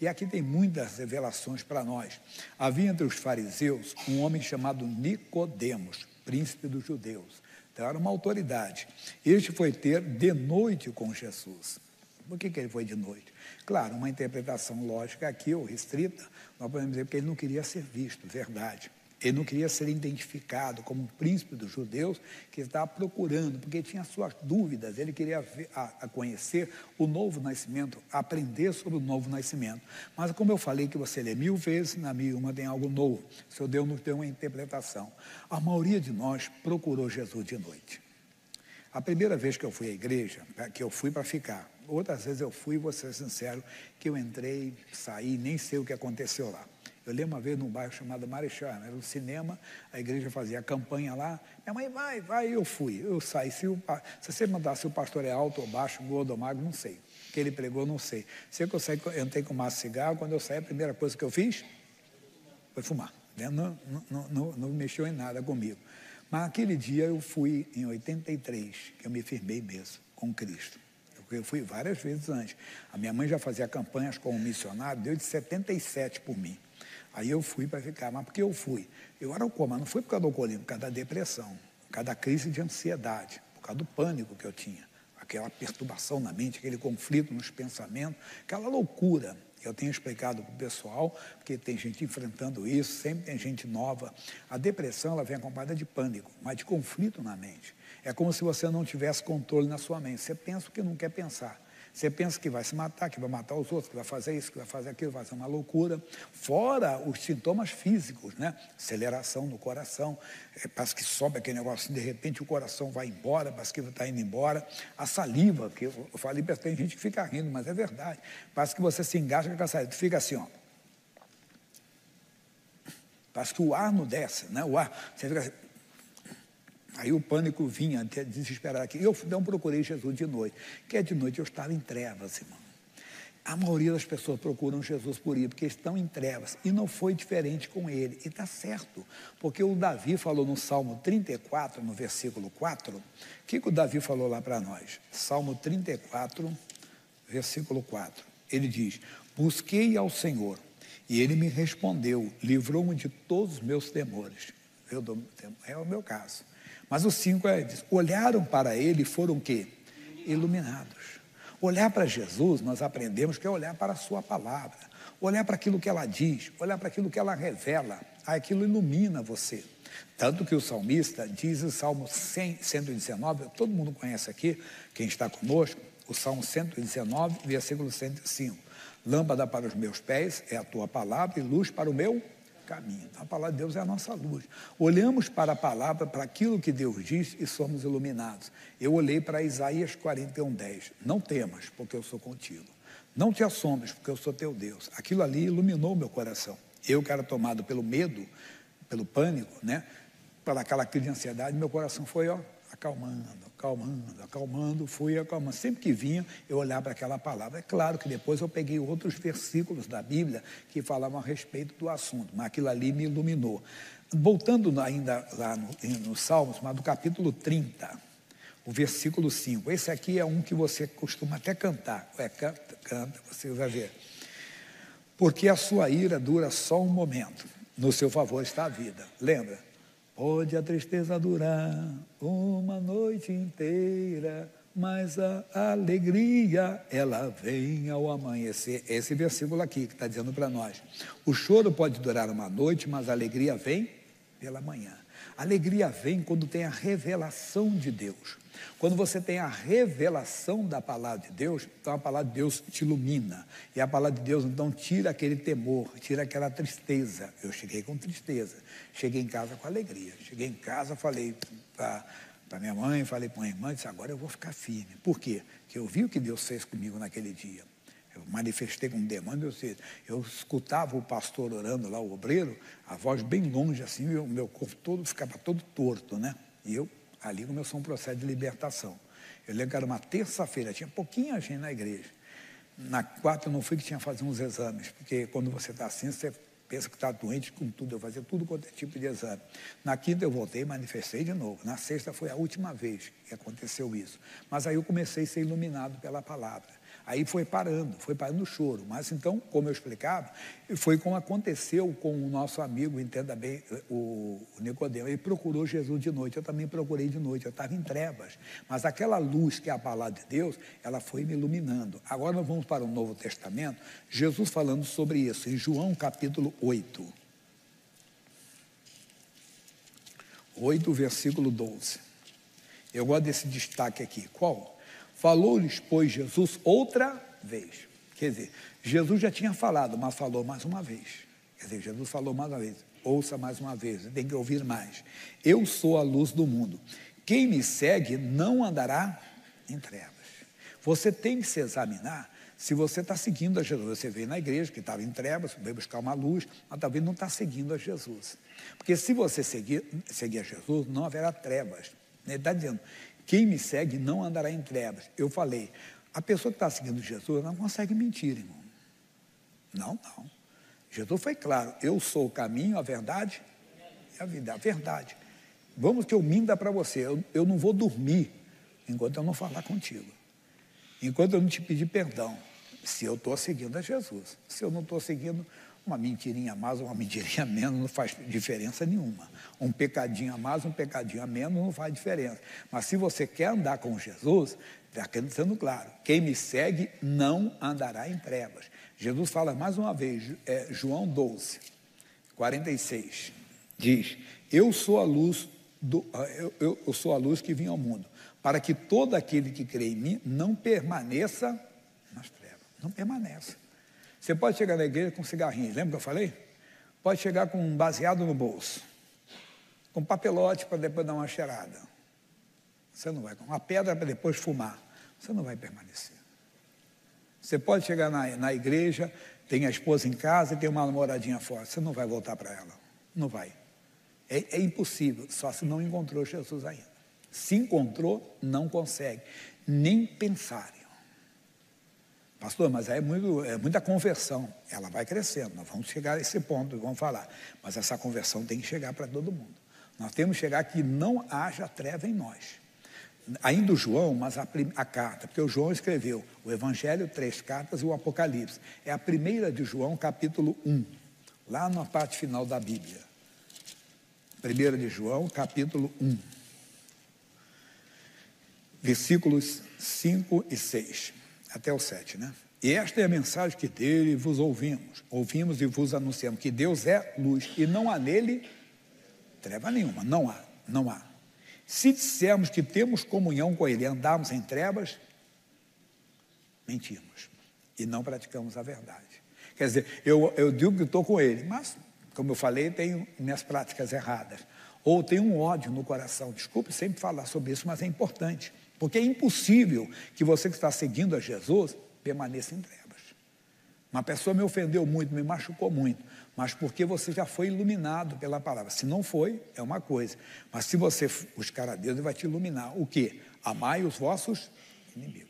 E aqui tem muitas revelações para nós. Havia entre os fariseus um homem chamado Nicodemos, príncipe dos judeus. Então era uma autoridade. Este foi ter de noite com Jesus. Por que ele foi de noite? Claro, uma interpretação lógica aqui, ou restrita, nós podemos dizer que ele não queria ser visto, verdade. Ele não queria ser identificado como um príncipe dos judeus que estava procurando, porque tinha suas dúvidas, ele queria conhecer o novo nascimento, aprender sobre o novo nascimento. Mas como eu falei que você lê 1000 vezes, na 1001 tem algo novo. O Senhor Deus nos deu uma interpretação. A maioria de nós procurou Jesus de noite. A primeira vez que eu fui à igreja, que eu fui para ficar, outras vezes eu fui, vou ser sincero, que eu entrei, saí, nem sei o que aconteceu lá. Eu lembro uma vez num bairro chamado Marechal, era um cinema, a igreja fazia a campanha lá, minha mãe vai, eu fui, eu saí. Se você mandar se o pastor é alto ou baixo, gordo ou magro, não sei. O que ele pregou, não sei. Sei que eu entrei com um maço de cigarro, quando eu saí, a primeira coisa que eu fiz foi fumar. Não mexeu em nada comigo. Mas aquele dia eu fui, em 83, que eu me firmei mesmo com Cristo. Eu fui várias vezes antes. A minha mãe já fazia campanhas como missionário, deu de 77 por mim. Aí eu fui para ficar, mas porque eu fui? Eu era alcoólatra, mas não foi por causa do alcoolismo, por causa da depressão, por causa da crise de ansiedade, por causa do pânico que eu tinha, aquela perturbação na mente, aquele conflito nos pensamentos, aquela loucura. Eu tenho explicado para o pessoal, porque tem gente enfrentando isso, sempre tem gente nova. A depressão, ela vem acompanhada de pânico, mas de conflito na mente. É como se você não tivesse controle na sua mente. Você pensa o que não quer pensar. Você pensa que vai se matar, que vai matar os outros, que vai fazer isso, que vai fazer aquilo, vai ser uma loucura. Fora os sintomas físicos, né? Aceleração no coração, parece que sobe aquele negócio, de repente o coração vai embora, parece que está indo embora. A saliva, que eu falei, tem gente que fica rindo, mas é verdade. Parece que você se engasga com a saliva, fica assim, ó. Parece que o ar não desce, né? O ar, você fica assim. Aí o pânico vinha, até desesperar aqui. Eu não procurei Jesus de noite, porque de noite eu estava em trevas, irmão. A maioria das pessoas procuram Jesus por ir, porque estão em trevas. E não foi diferente com ele. E está certo, porque o Davi falou no Salmo 34, no versículo 4, o que o Davi falou lá para nós? Salmo 34, versículo 4. Ele diz, busquei ao Senhor, e ele me respondeu, livrou-me de todos os meus temores. É o meu caso. Mas o 5 diz, olharam para ele e foram o quê? Iluminados. Olhar para Jesus, nós aprendemos que é olhar para a sua palavra, olhar para aquilo que ela diz, olhar para aquilo que ela revela, aquilo ilumina você. Tanto que o salmista diz o Salmo 119, todo mundo conhece aqui, quem está conosco, o Salmo 119, versículo 105. Lâmpada para os meus pés é a tua palavra e luz para o meu caminho. A palavra de Deus é a nossa luz. Olhamos para a palavra, para aquilo que Deus diz e somos iluminados. Eu olhei para Isaías 41:10. Não temas, porque eu sou contigo. Não te assombres, porque eu sou teu Deus. Aquilo ali iluminou meu coração. Eu que era tomado pelo medo, pelo pânico, né? Para aquela crise de ansiedade, meu coração foi, acalmando, fui acalmando. Sempre que vinha, eu olhava para aquela palavra. É claro que depois eu peguei outros versículos da Bíblia que falavam a respeito do assunto, mas aquilo ali me iluminou. Voltando ainda lá no Salmos, mas do capítulo 30, o versículo 5. Esse aqui é um que você costuma até cantar. Canta, você vai ver. Porque a sua ira dura só um momento, no seu favor está a vida. Lembra? Pode a tristeza durar uma noite inteira, mas a alegria, ela vem ao amanhecer. Esse versículo aqui que está dizendo para nós. O choro pode durar uma noite, mas a alegria vem pela manhã. A alegria vem quando tem a revelação de Deus. Quando você tem a revelação da palavra de Deus, então a palavra de Deus te ilumina. E a palavra de Deus, então, tira aquele temor, tira aquela tristeza. Eu cheguei com tristeza, cheguei em casa com alegria. Cheguei em casa, falei para minha mãe, falei para a minha irmã, disse, agora eu vou ficar firme. Por quê? Porque eu vi o que Deus fez comigo naquele dia. Eu manifestei com um demônio, eu escutava o pastor orando lá, o obreiro, a voz bem longe, assim, o meu corpo todo ficava todo torto, né? E eu ali começou um processo de libertação. Eu lembro que era uma terça-feira, tinha pouquinha gente na igreja. Na quarta eu não fui, que tinha que fazer uns exames, porque quando você está assim, você pensa que está doente com tudo, eu fazia tudo quanto é tipo de exame. Na quinta eu voltei e manifestei de novo. Na sexta foi a última vez que aconteceu isso. Mas aí eu comecei a ser iluminado pela palavra. Aí foi parando o choro. Mas então, como eu explicava, foi como aconteceu com o nosso amigo, entenda bem, o Nicodemo. Ele procurou Jesus de noite, eu também procurei de noite, eu estava em trevas. Mas aquela luz que é a palavra de Deus, ela foi me iluminando. Agora nós vamos para o Novo Testamento, Jesus falando sobre isso, em João capítulo 8. 8, versículo 12. Eu gosto desse destaque aqui. Qual? Falou-lhes, pois, Jesus outra vez. Quer dizer, Jesus já tinha falado, mas falou mais uma vez. Quer dizer, Jesus falou mais uma vez. Ouça mais uma vez, tem que ouvir mais. Eu sou a luz do mundo. Quem me segue não andará em trevas. Você tem que se examinar se você está seguindo a Jesus. Você veio na igreja que estava em trevas, veio buscar uma luz, mas talvez não está seguindo a Jesus. Porque se você seguir a Jesus, não haverá trevas. Ele está dizendo, quem me segue não andará em trevas. Eu falei, a pessoa que está seguindo Jesus não consegue mentir, irmão. Não. Jesus foi claro, eu sou o caminho, a verdade e a vida. A verdade. Vamos que eu minta para você, eu não vou dormir enquanto eu não falar contigo. Enquanto eu não te pedir perdão, se eu estou seguindo a Jesus. Se eu não estou seguindo, uma mentirinha a mais, uma mentirinha a menos, não faz diferença nenhuma. Um pecadinho a mais, um pecadinho a menos, não faz diferença. Mas se você quer andar com Jesus, está sendo claro, quem me segue não andará em trevas. Jesus fala mais uma vez, João 12, 46, diz, eu sou a luz, eu sou a luz que vim ao mundo, para que todo aquele que crê em mim não permaneça nas trevas. Não permaneça. Você pode chegar na igreja com cigarrinho, lembra que eu falei? Pode chegar com um baseado no bolso, com papelote para depois dar uma cheirada. Você não vai, com uma pedra para depois fumar. Você não vai permanecer. Você pode chegar na igreja, tem a esposa em casa e tem uma namoradinha fora. Você não vai voltar para ela. Não vai. É impossível, só se não encontrou Jesus ainda. Se encontrou, não consegue. Nem pensar. Pastor, mas é muita conversão. Ela vai crescendo. Nós vamos chegar a esse ponto, vamos falar. Mas essa conversão tem que chegar para todo mundo. Nós temos que chegar que não haja treva em nós. Ainda o João, mas a carta, porque o João escreveu o Evangelho, 3 cartas e o Apocalipse. É a primeira de João, capítulo 1, lá na parte final da Bíblia. Primeira de João, capítulo 1, versículos 5 e 6, até o 7, né? E esta é a mensagem que dele vos ouvimos e vos anunciamos, que Deus é luz e não há nele treva nenhuma, não há. Se dissermos que temos comunhão com ele e andarmos em trevas, mentimos e não praticamos a verdade. Quer dizer, eu digo que estou com ele, mas, como eu falei, tenho minhas práticas erradas. Ou tenho um ódio no coração. Desculpe sempre falar sobre isso, mas é importante. Porque é impossível que você que está seguindo a Jesus permaneça em trevas. Uma pessoa me ofendeu muito, me machucou muito, mas porque você já foi iluminado pela palavra. Se não foi, é uma coisa. Mas se você buscar a Deus, Ele vai te iluminar. O quê? Amai os vossos inimigos.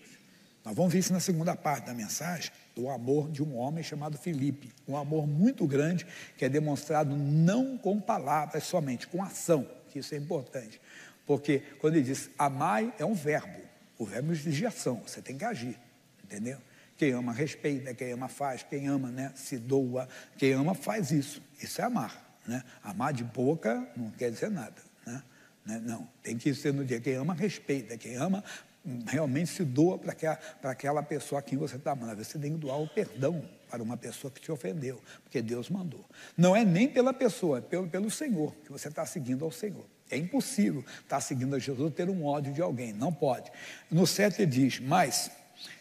Nós vamos ver isso na segunda parte da mensagem, do amor de um homem chamado Filipe. Um amor muito grande, que é demonstrado não com palavras somente, com ação, que isso é importante. Porque quando ele diz amai, é um verbo. O verbo de ação, você tem que agir, entendeu? Quem ama respeita, quem ama faz, quem ama, né, se doa, quem ama faz isso. Isso é amar, né? Amar de boca não quer dizer nada, né? Não, tem que ser no dia. Quem ama respeita, quem ama realmente se doa para aquela pessoa a quem você está amando. Você tem que doar o perdão para uma pessoa que te ofendeu, porque Deus mandou. Não é nem pela pessoa, é pelo Senhor, que você está seguindo ao Senhor. É impossível estar seguindo a Jesus ter um ódio de alguém, não pode. No 7 ele diz, mas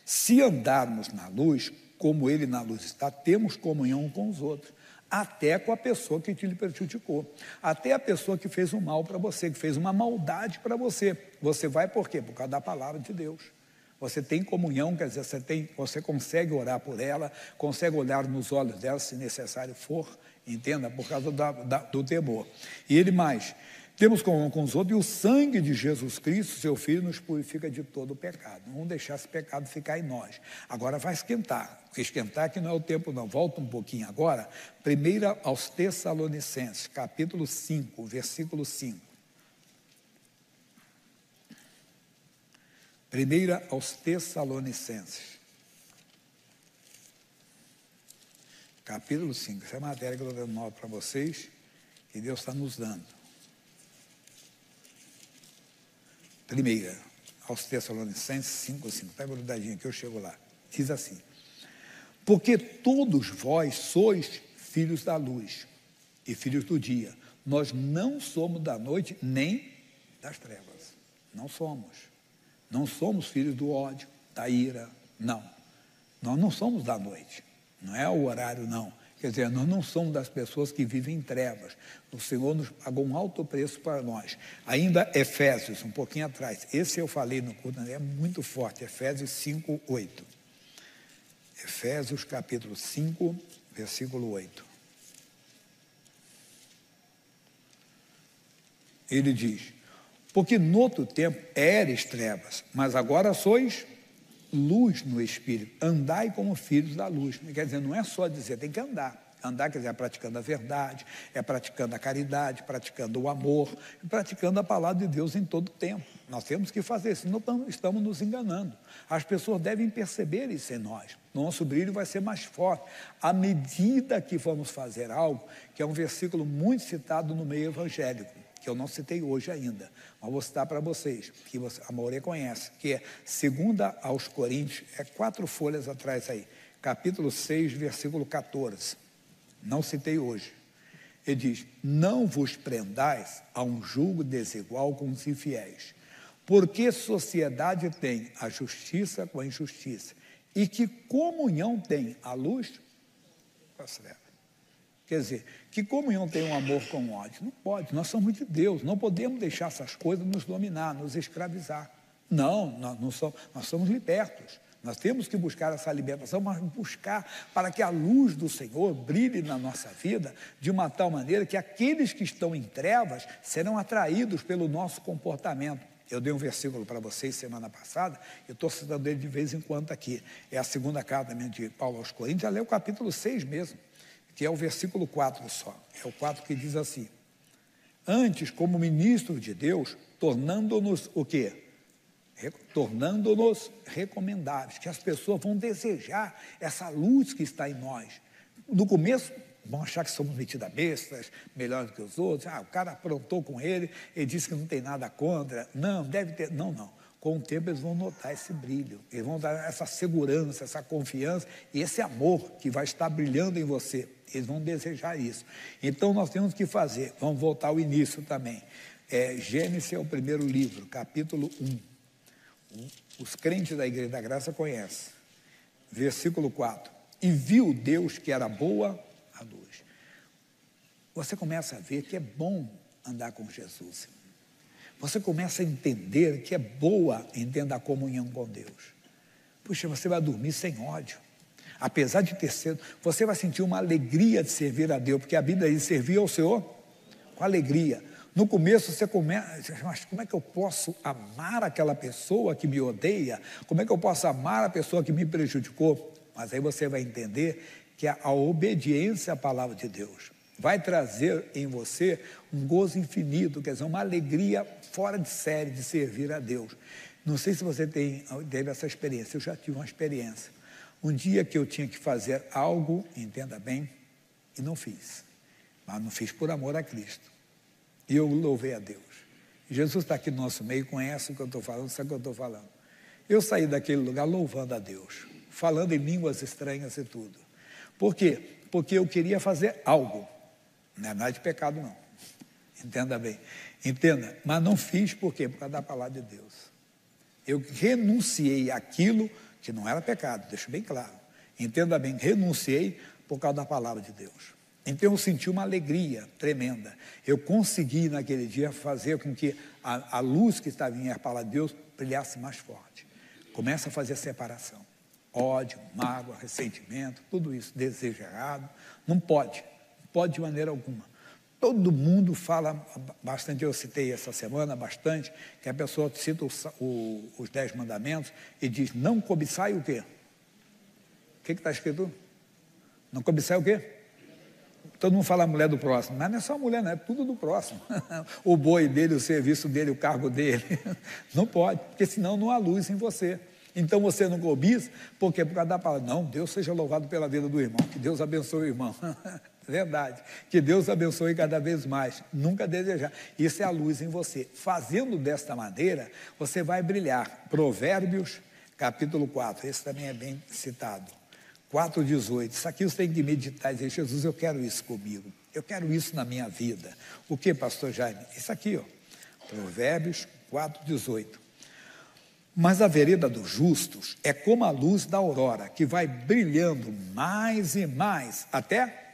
se andarmos na luz, como ele na luz está, temos comunhão com os outros, até com a pessoa que te prejudicou, até a pessoa que fez um mal para você, que fez uma maldade para você. Você vai por quê? Por causa da palavra de Deus. Você tem comunhão, quer dizer, você consegue orar por ela, consegue olhar nos olhos dela, se necessário for, entenda, por causa do temor. E ele mais, temos comunhão com os outros, e o sangue de Jesus Cristo, seu Filho, nos purifica de todo o pecado. Não vamos deixar esse pecado ficar em nós. Agora vai esquentar, porque esquentar que não é o tempo não. Volta um pouquinho agora, 1 aos Tessalonicenses, capítulo 5, versículo 5. 1 aos Tessalonicenses, capítulo 5. Essa é a matéria que eu estou dando para vocês, que Deus está nos dando. Primeira, aos Tessalonicenses 5:5. Está grudadinho aqui, eu chego lá. Diz assim: porque todos vós sois filhos da luz e filhos do dia. Nós não somos da noite nem das trevas. Não somos. Não somos filhos do ódio, da ira. Não. Nós não somos da noite. Não é o horário, não. Quer dizer, nós não somos das pessoas que vivem em trevas. O Senhor nos pagou um alto preço para nós. Ainda Efésios, um pouquinho atrás. Esse eu falei no culto, é muito forte. Efésios 5:8. Efésios capítulo 5, versículo 8. Ele diz: porque noutro tempo eres trevas, mas agora sois luz no Espírito. Andai como filhos da luz. Quer dizer, não é só dizer, tem que andar. Andar, quer dizer, é praticando a verdade, é praticando a caridade, praticando o amor, praticando a palavra de Deus em todo o tempo. Nós temos que fazer isso, senão estamos nos enganando. As pessoas devem perceber isso em nós. Nosso brilho vai ser mais forte à medida que vamos fazer algo, que é um versículo muito citado no meio evangélico, que eu não citei hoje ainda, mas vou citar para vocês, que a maioria conhece, que é 2 aos Coríntios, 4 folhas atrás aí, capítulo 6, versículo 14. Não citei hoje. Ele diz: não vos prendais a um julgo desigual com os infiéis, porque sociedade tem a justiça com a injustiça, e que comunhão tem a luz com as trevas. Quer dizer, que comunhão tem um amor com o ódio? Não pode, nós somos de Deus, não podemos deixar essas coisas nos dominar, nos escravizar. Não, nós somos libertos. Nós temos que buscar essa libertação, mas buscar para que a luz do Senhor brilhe na nossa vida de uma tal maneira que aqueles que estão em trevas serão atraídos pelo nosso comportamento. Eu dei um versículo para vocês semana passada, eu estou citando ele de vez em quando aqui. É a segunda carta de Paulo aos Coríntios, já leu o capítulo 6 mesmo, que é o versículo 4 só. É o 4 que diz assim: antes, como ministros de Deus, tornando-nos o quê? Tornando-nos recomendáveis, que as pessoas vão desejar essa luz que está em nós. No começo, vão achar que somos metidas bestas, melhor do que os outros. O cara aprontou com ele disse que não tem nada contra. Não, deve ter. Não. Com o tempo eles vão notar esse brilho, eles vão dar essa segurança, essa confiança e esse amor que vai estar brilhando em você. Eles vão desejar isso. Então nós temos que fazer, vamos voltar ao início também. Gênesis é o primeiro livro, capítulo 1. Os crentes da Igreja da Graça conhecem. Versículo 4. E viu Deus que era boa a luz. Você começa a ver que é bom andar com Jesus. Você começa a entender que é boa entender a comunhão com Deus. Puxa, você vai dormir sem ódio. Apesar de ter cedo, você vai sentir uma alegria de servir a Deus, porque a Bíblia diz servir ao Senhor com alegria. No começo você começa, mas como é que eu posso amar aquela pessoa que me odeia? Como é que eu posso amar a pessoa que me prejudicou? Mas aí você vai entender que a obediência à palavra de Deus vai trazer em você um gozo infinito, quer dizer, uma alegria fora de série de servir a Deus. Não sei se você teve essa experiência, eu já tive uma experiência. Um dia que eu tinha que fazer algo, entenda bem, e não fiz. Mas não fiz por amor a Cristo. E eu louvei a Deus. Jesus está aqui no nosso meio, conhece o que eu estou falando, sabe o que eu estou falando. Eu saí daquele lugar louvando a Deus, falando em línguas estranhas e tudo. Por quê? Porque eu queria fazer algo. Não é nada de pecado, não. Entenda bem. Entenda, mas não fiz por quê? Por causa da palavra de Deus. Eu renunciei àquilo que não era pecado, deixo bem claro. Entenda bem, renunciei por causa da palavra de Deus. Então eu senti uma alegria tremenda. Eu consegui naquele dia fazer com que a luz que estava em a palavra de Deus brilhasse mais forte. Começa a fazer a separação. Ódio, mágoa, ressentimento, tudo isso, desejo errado. Não pode de maneira alguma. Todo mundo fala bastante, eu citei essa semana bastante, que a pessoa cita os 10 mandamentos e diz, não cobiçai o quê? O que está escrito? Não cobiçai o quê? Todo mundo fala a mulher do próximo, mas não é só a mulher, não, é tudo do próximo. O boi dele, o serviço dele, o cargo dele. Não pode, porque senão não há luz em você. Então você não cobiça, porque por causa da palavra, não, Deus seja louvado pela vida do irmão, que Deus abençoe o irmão. Verdade, que Deus abençoe cada vez mais, nunca desejar. Isso é a luz em você. Fazendo desta maneira, você vai brilhar. Provérbios, capítulo 4, esse também é bem citado. 4,18, isso aqui você tem que meditar e dizer, Jesus, eu quero isso comigo, eu quero isso na minha vida. O que, pastor Jaime? Isso aqui, ó, Provérbios 4,18. Mas a vereda dos justos é como a luz da aurora, que vai brilhando mais e mais, até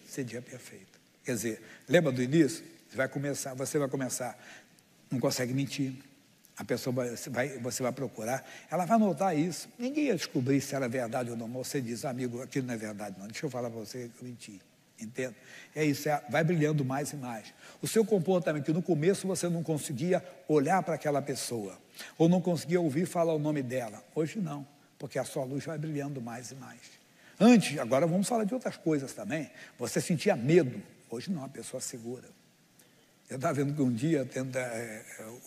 ser dia perfeito. Quer dizer, lembra do início? Você vai começar, não consegue mentir, a pessoa você vai procurar, ela vai notar isso, ninguém ia descobrir se era verdade ou não, mas você diz, amigo, aquilo não é verdade não, deixa eu falar para você que eu menti, entende? É isso, vai brilhando mais e mais. O seu comportamento, que no começo você não conseguia olhar para aquela pessoa, ou não conseguia ouvir falar o nome dela, hoje não, porque a sua luz vai brilhando mais e mais. Antes, agora vamos falar de outras coisas também, você sentia medo, hoje não, a pessoa segura. Eu estava vendo que um dia,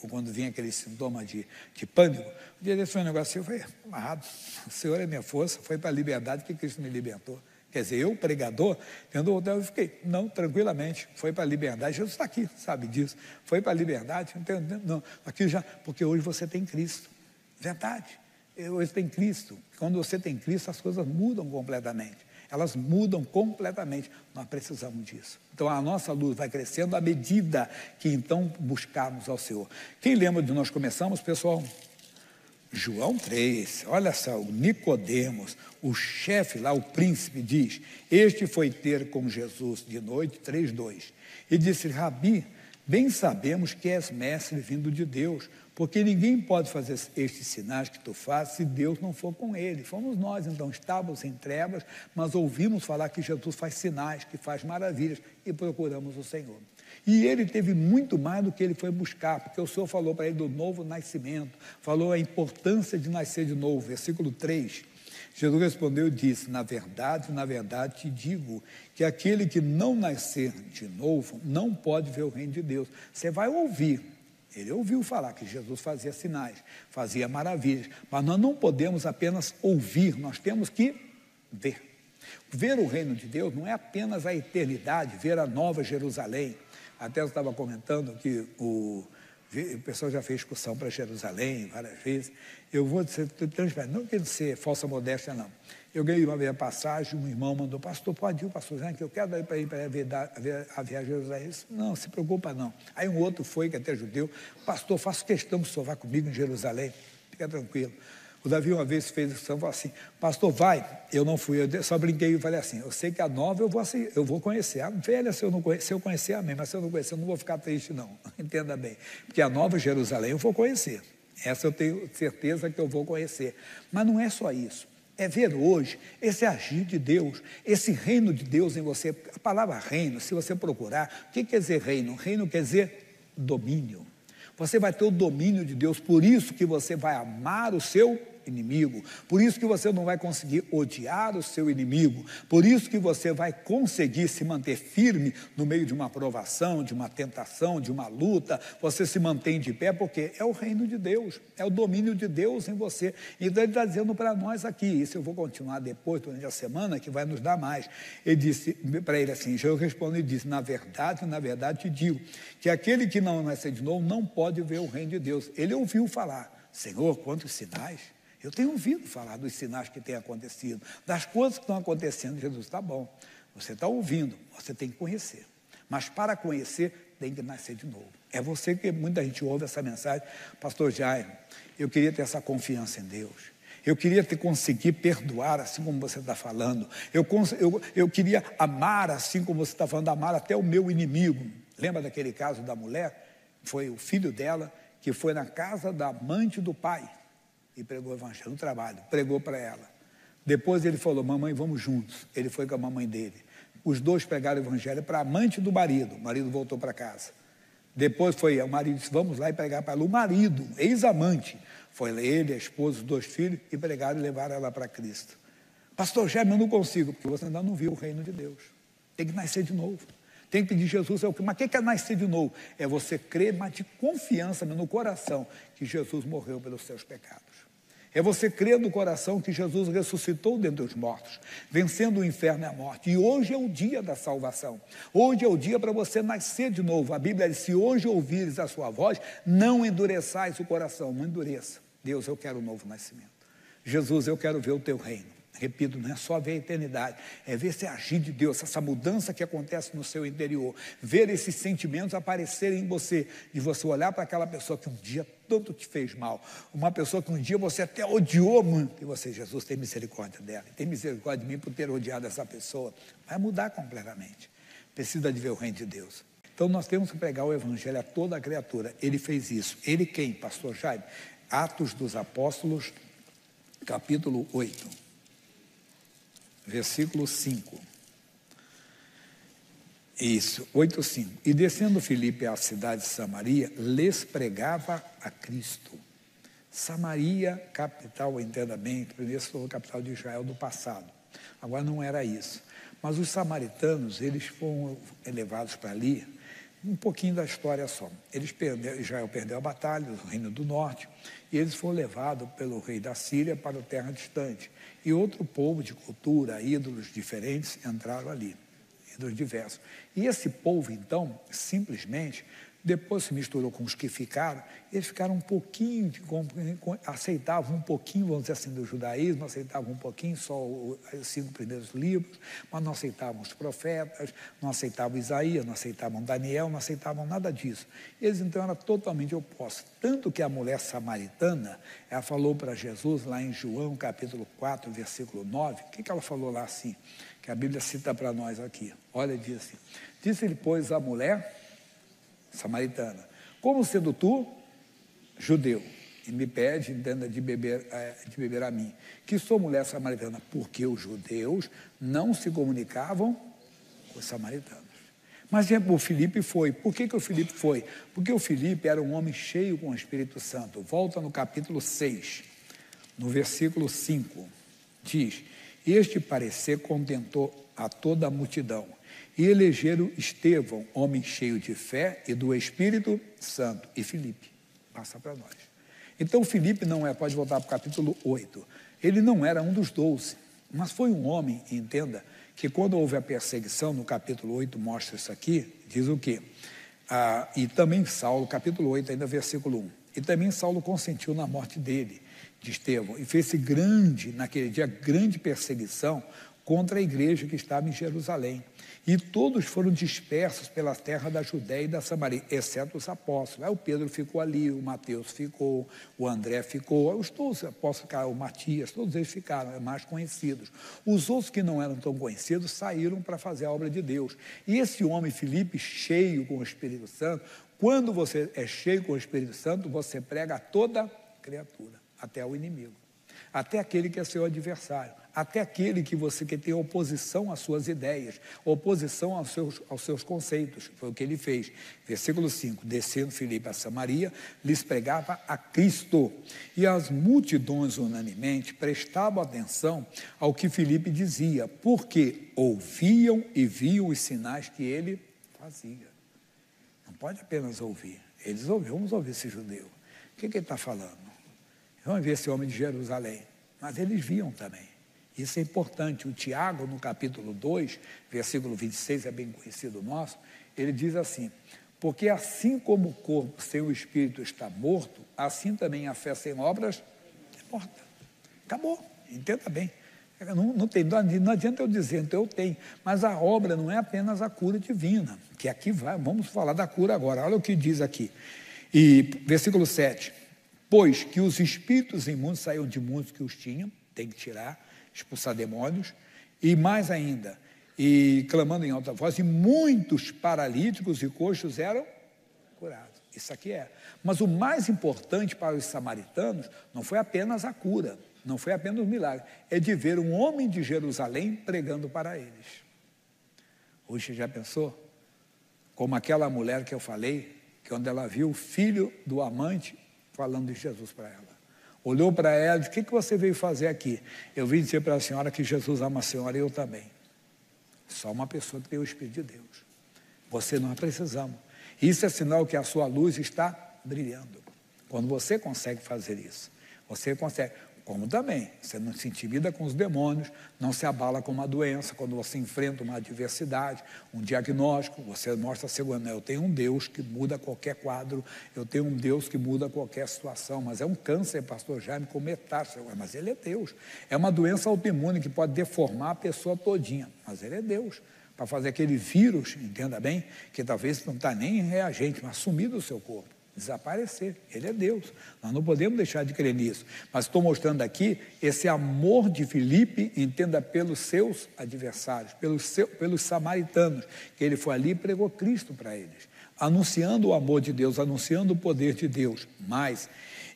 quando vinha aquele sintoma de pânico, um dia desse foi um negócio assim, eu falei, amarrado, o Senhor é minha força, foi para a liberdade que Cristo me libertou. Quer dizer, eu, pregador, dentro do hotel, eu fiquei, não, tranquilamente, foi para a liberdade, Jesus está aqui, sabe disso, foi para a liberdade, não, aqui já, porque hoje você tem Cristo, verdade, hoje tem Cristo, quando você tem Cristo, as coisas mudam completamente. Elas mudam completamente, nós precisamos disso. Então a nossa luz vai crescendo à medida que então buscarmos ao Senhor. Quem lembra de nós começamos, pessoal? João 3, olha só, o Nicodemos, o chefe lá, o príncipe, diz, este foi ter com Jesus de noite, 3:2, e disse, Rabi, bem sabemos que és mestre vindo de Deus, porque ninguém pode fazer estes sinais que tu fazes se Deus não for com ele. Fomos nós, então, estávamos em trevas, mas ouvimos falar que Jesus faz sinais, que faz maravilhas, e procuramos o Senhor. E ele teve muito mais do que ele foi buscar, porque o Senhor falou para ele do novo nascimento, falou a importância de nascer de novo, versículo 3. Jesus respondeu e disse, na verdade te digo, que aquele que não nascer de novo, não pode ver o reino de Deus. Você vai ouvir, ele ouviu falar que Jesus fazia sinais, fazia maravilhas, mas nós não podemos apenas ouvir, nós temos que ver. Ver o reino de Deus não é apenas a eternidade, ver a nova Jerusalém. Até eu estava comentando que o pessoal já fez excursão para Jerusalém várias vezes. Eu vou ser transparente, não quero ser falsa modéstia, não. Eu ganhei uma vez a passagem, um irmão mandou, pastor, pode ir, pastor Jean, que eu quero ir para ver a viagem a Jerusalém. Disse, não, se preocupa não. Aí um outro foi, que até judeu, pastor, faço questão que o senhor vá comigo em Jerusalém, fica tranquilo. O Davi uma vez fez isso, falou assim, pastor, vai. Eu não fui, eu só brinquei e falei assim, eu sei que a nova eu vou conhecer. A velha, se eu conhecer, amém, mas se eu não conhecer, eu não vou ficar triste, não. Entenda bem. Porque a nova Jerusalém eu vou conhecer. Essa eu tenho certeza que eu vou conhecer. Mas não é só isso. É ver hoje esse agir de Deus, esse reino de Deus em você. A palavra reino, se você procurar, o que quer dizer reino? Reino quer dizer domínio. Você vai ter o domínio de Deus, por isso que você vai amar o seu inimigo, por isso que você não vai conseguir odiar o seu inimigo, por isso que você vai conseguir se manter firme no meio de uma provação, de uma tentação, de uma luta, você se mantém de pé, porque é o reino de Deus, é o domínio de Deus em você. Então ele está dizendo para nós aqui, isso eu vou continuar depois, durante a semana, que vai nos dar mais. Ele disse para ele assim, Jesus respondeu e disse, na verdade te digo, que aquele que não nascer de novo não pode ver o reino de Deus. Ele ouviu falar, Senhor, quantos sinais? Eu tenho ouvido falar dos sinais que têm acontecido, das coisas que estão acontecendo. Jesus, está bom, você está ouvindo, você tem que conhecer. Mas para conhecer, tem que nascer de novo. É você que muita gente ouve essa mensagem. Pastor Jaime, eu queria ter essa confiança em Deus. Eu queria conseguir perdoar assim como você está falando. Eu queria amar assim como você está falando, amar até o meu inimigo. Lembra daquele caso da mulher? Foi o filho dela que foi na casa da amante do pai e pregou o evangelho no trabalho, pregou para ela. Depois ele falou, mamãe, vamos juntos. Ele foi com a mamãe dele. Os dois pregaram o evangelho para a amante do marido. O marido voltou para casa. Depois foi, o marido disse, vamos lá e pregar para ela. O marido, ex-amante, foi ele, a esposa, os 2 filhos, e pregaram e levaram ela para Cristo. Pastor Jaime, eu não consigo, porque você ainda não viu o reino de Deus. Tem que nascer de novo. Tem que pedir Jesus, mas o que é nascer de novo? É você crer, mas de confiança no coração, que Jesus morreu pelos seus pecados. É você crer no coração que Jesus ressuscitou dentre os mortos, vencendo o inferno e a morte. E hoje é o dia da salvação. Hoje é o dia para você nascer de novo. A Bíblia diz, se hoje ouvires a sua voz, não endureçais o coração, não endureça. Deus, eu quero um novo nascimento. Jesus, eu quero ver o teu reino. Repito, não é só ver a eternidade, é ver esse agir de Deus, essa mudança que acontece no seu interior, ver esses sentimentos aparecerem em você, de você olhar para aquela pessoa que um dia tanto te fez mal, uma pessoa que um dia você até odiou muito, e você, Jesus, tem misericórdia dela, tem misericórdia de mim por ter odiado essa pessoa, vai mudar completamente, precisa de ver o reino de Deus. Então nós temos que pregar o evangelho a toda a criatura. Ele fez isso. Ele quem, pastor Jaime? Atos dos Apóstolos, capítulo 8. Versículo 5. Isso, 8:5. E descendo Filipe à cidade de Samaria, lhes pregava a Cristo. Samaria, capital, entenda bem, primeiro foi a capital de Israel do passado. Agora não era isso. Mas os samaritanos, eles foram levados para ali, um pouquinho da história só. Israel perdeu a batalha, o reino do norte, e eles foram levados pelo rei da Síria para a terra distante. E outro povo de cultura, ídolos diferentes, entraram ali, ídolos diversos. E esse povo, então, simplesmente, depois se misturou com os que ficaram, eles ficaram um pouquinho, aceitavam um pouquinho, vamos dizer assim, do judaísmo, aceitavam um pouquinho só os 5 primeiros livros, mas não aceitavam os profetas, não aceitavam Isaías, não aceitavam Daniel, não aceitavam nada disso. Eles, então, eram totalmente opostos. Tanto que a mulher samaritana, ela falou para Jesus, lá em João, capítulo 4, versículo 9, o que ela falou lá assim? Que a Bíblia cita para nós aqui. Olha, diz assim, disse-lhe, pois, a mulher samaritana, como sendo tu, judeu, e me pede, entenda, de beber a mim, que sou mulher samaritana, porque os judeus não se comunicavam com os samaritanos. Mas o Filipe foi. Por que o Filipe foi? Porque o Filipe era um homem cheio com o Espírito Santo. Volta no capítulo 6, no versículo 5, diz, este parecer contentou a toda a multidão, e elegeram Estevão, homem cheio de fé e do Espírito Santo, e Filipe, passa para nós. Então Filipe não é, pode voltar para o capítulo 8, ele não era um dos 12, mas foi um homem, entenda, que quando houve a perseguição, no capítulo 8 mostra isso aqui, diz o quê? E também Saulo, capítulo 8, ainda versículo 1, e também Saulo consentiu na morte dele, de Estevão, e fez-se naquele dia, grande perseguição contra a igreja que estava em Jerusalém. E todos foram dispersos pela terra da Judéia e da Samaria, exceto os apóstolos. Aí o Pedro ficou ali, o Mateus ficou, o André ficou, todos os apóstolos ficaram, o Matias, todos eles ficaram, mais conhecidos. Os outros que não eram tão conhecidos saíram para fazer a obra de Deus. E esse homem, Filipe, cheio com o Espírito Santo, quando você é cheio com o Espírito Santo, você prega a toda criatura, até o inimigo, até aquele que é seu adversário, até aquele que tem oposição às suas ideias, oposição aos seus conceitos. Foi o que ele fez. Versículo 5, descendo Filipe a Samaria, lhes pregava a Cristo, e as multidões unanimemente prestavam atenção ao que Filipe dizia, porque ouviam e viam os sinais que ele fazia. Não pode apenas ouvir, eles ouviram, vamos ouvir esse judeu. O que ele está falando? Vamos ver esse homem de Jerusalém. Mas eles viam também. Isso é importante. O Tiago, no capítulo 2, versículo 26, é bem conhecido nosso, ele diz assim, porque assim como o corpo sem o espírito está morto, assim também a fé sem obras é morta. Acabou, entenda bem. Não adianta eu dizer, então eu tenho. Mas a obra não é apenas a cura divina, que aqui vamos falar da cura agora. Olha o que diz aqui. E versículo 7, pois que os espíritos imundos saíam de muitos que os tinham, tem que tirar, expulsar demônios, e mais ainda, e clamando em alta voz, e muitos paralíticos e coxos eram curados. Isso aqui é. Mas o mais importante para os samaritanos não foi apenas a cura, não foi apenas o milagre, é de ver um homem de Jerusalém pregando para eles. Hoje já pensou? Como aquela mulher que eu falei, que quando ela viu o filho do amante falando de Jesus para ela. Olhou para ela e disse, o que você veio fazer aqui? Eu vim dizer para a senhora que Jesus ama a senhora e eu também. Só uma pessoa que tem o Espírito de Deus. Você nós precisamos. Isso é sinal que a sua luz está brilhando. Quando você consegue fazer isso, você consegue. Como também, você não se intimida com os demônios, não se abala com uma doença, quando você enfrenta uma adversidade, um diagnóstico, você mostra a segurança. Eu tenho um Deus que muda qualquer quadro, eu tenho um Deus que muda qualquer situação, mas é um câncer, pastor Jaime, com metástase, mas ele é Deus. É uma doença autoimune que pode deformar a pessoa todinha, mas ele é Deus. Para fazer aquele vírus, entenda bem, que talvez não está nem em reagente, mas sumir do seu corpo, desaparecer. Ele é Deus. Nós não podemos deixar de crer nisso. Mas estou mostrando aqui esse amor de Filipe, entenda, pelos seus adversários, pelos samaritanos, que ele foi ali e pregou Cristo para eles, anunciando o amor de Deus, anunciando o poder de Deus. Mas,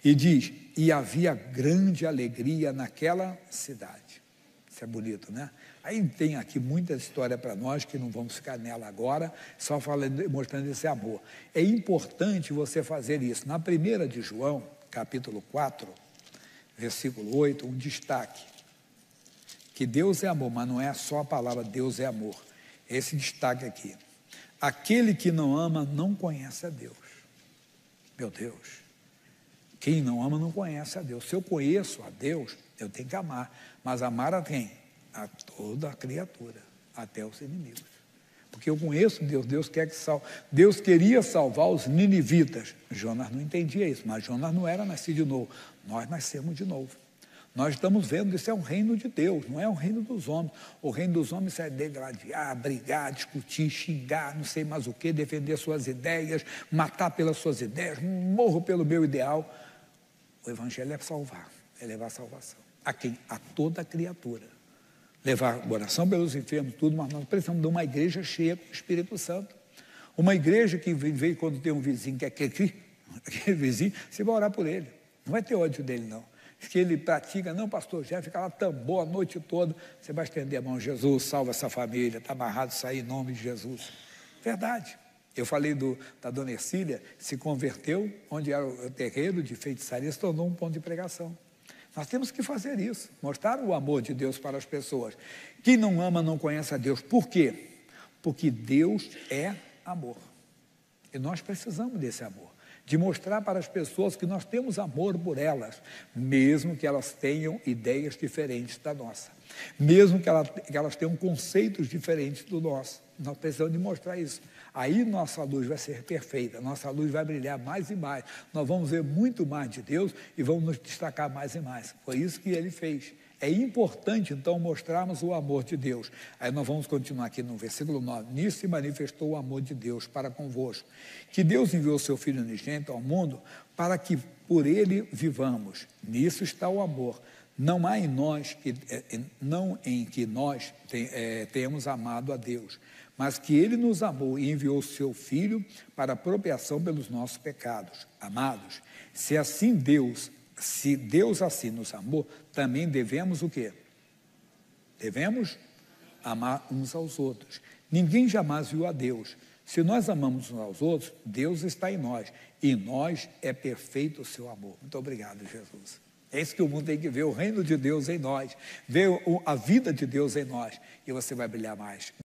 e diz, e havia grande alegria naquela cidade. Isso é bonito, né? Aí tem aqui muita história para nós, que não vamos ficar nela agora, só falando, mostrando esse amor. É importante você fazer isso. Na 1 de João, capítulo 4, versículo 8, um destaque. Que Deus é amor, mas não é só a palavra Deus é amor. Esse destaque aqui. Aquele que não ama não conhece a Deus. Meu Deus. Quem não ama não conhece a Deus. Se eu conheço a Deus, eu tenho que amar. Mas amar a quem? A toda a criatura, até os inimigos. Porque eu conheço Deus, Deus quer que salve. Deus queria salvar os ninivitas. Jonas não entendia isso, mas Jonas não era nascido de novo. Nós nascemos de novo. Nós estamos vendo, isso é um reino de Deus, não é um reino dos homens. O reino dos homens é degladiar, brigar, discutir, xingar, não sei mais o que, defender suas ideias, matar pelas suas ideias, morro pelo meu ideal. O evangelho é salvar, é levar a salvação. A quem? A toda criatura. Levar oração pelos enfermos, tudo, mas nós precisamos de uma igreja cheia com o Espírito Santo. Uma igreja que vem quando tem um vizinho que é aquele vizinho, você vai orar por ele. Não vai ter ódio dele, não. Se ele pratica, não, pastor, já fica lá tambor a noite toda, você vai estender a mão, Jesus, salva essa família, está amarrado isso aí em nome de Jesus. Verdade. Eu falei da dona Ercília, se converteu, onde era o terreiro de feitiçaria, se tornou um ponto de pregação. Nós temos que fazer isso, mostrar o amor de Deus para as pessoas. Quem não ama não conhece a Deus. Por quê? Porque Deus é amor. E nós precisamos desse amor. De mostrar para as pessoas que nós temos amor por elas, mesmo que elas tenham ideias diferentes da nossa. Mesmo que elas tenham conceitos diferentes do nosso. Nós precisamos de mostrar isso. Aí nossa luz vai ser perfeita, nossa luz vai brilhar mais e mais. Nós vamos ver muito mais de Deus e vamos nos destacar mais e mais. Foi isso que ele fez. É importante, então, mostrarmos o amor de Deus. Aí nós vamos continuar aqui no versículo 9. Nisso se manifestou o amor de Deus para convosco, que Deus enviou o seu Filho unigênito ao mundo para que por ele vivamos. Nisso está o amor. Não há em nós, não em que nós tenhamos amado a Deus, mas que ele nos amou e enviou o seu Filho para a propiciação pelos nossos pecados. Amados, se Deus assim nos amou, também devemos o quê? Devemos amar uns aos outros. Ninguém jamais viu a Deus. Se nós amamos uns aos outros, Deus está em nós. E em nós é perfeito o seu amor. Muito obrigado, Jesus. É isso que o mundo tem que ver, o reino de Deus em nós. Ver a vida de Deus em nós. E você vai brilhar mais.